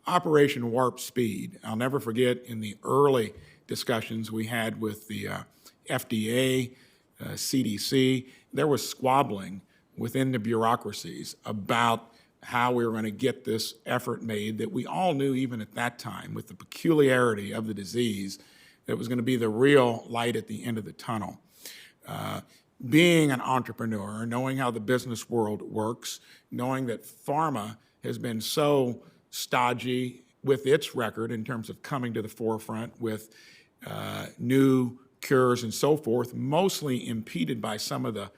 Operation Warp Speed. I'll never forget in the early discussions we had with the FDA, CDC, there was squabbling within the bureaucracies about how we were going to get this effort made that we all knew even at that time, with the peculiarity of the disease, that was going to be the real light at the end of the tunnel. Being an entrepreneur, knowing how the business world works, knowing that pharma has been so stodgy with its record in terms of coming to the forefront with new cures and so forth, mostly impeded by some of the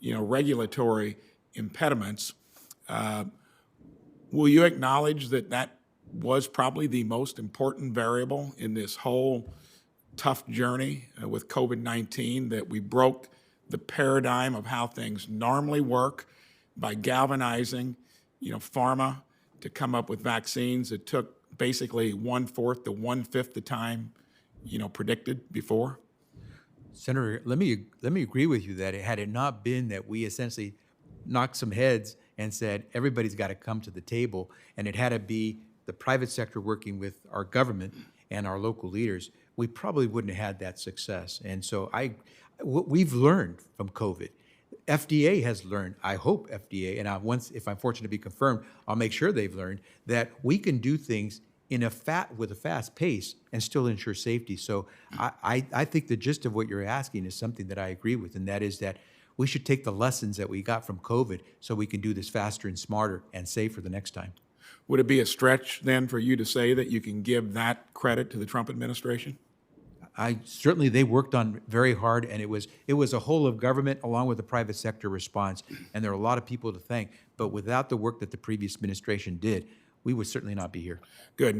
regulatory impediments. Will you acknowledge that that was probably the most important variable in this whole tough journey with COVID-19, that we broke the paradigm of how things normally work by galvanizing, pharma to come up with vaccines that took basically 1/4 to 1/5 the time, predicted before? Senator, let me agree with you that had it not been that we essentially knocked some heads and said everybody's got to come to the table, and it had to be the private sector working with our government and our local leaders, we probably wouldn't have had that success. And so what we've learned from COVID, FDA has learned, I hope FDA, and if I'm fortunate to be confirmed, I'll make sure they've learned that we can do things with a fast pace and still ensure safety. So I think the gist of what you're asking is something that I agree with, and that is that we should take the lessons that we got from COVID so we can do this faster and smarter and safer the next time. Would it be a stretch then for you to say that you can give that credit to the Trump administration? Certainly they worked on very hard, and it was a whole of government along with the private sector response, and there are a lot of people to thank. But without the work that the previous administration did, we would certainly not be here. Good.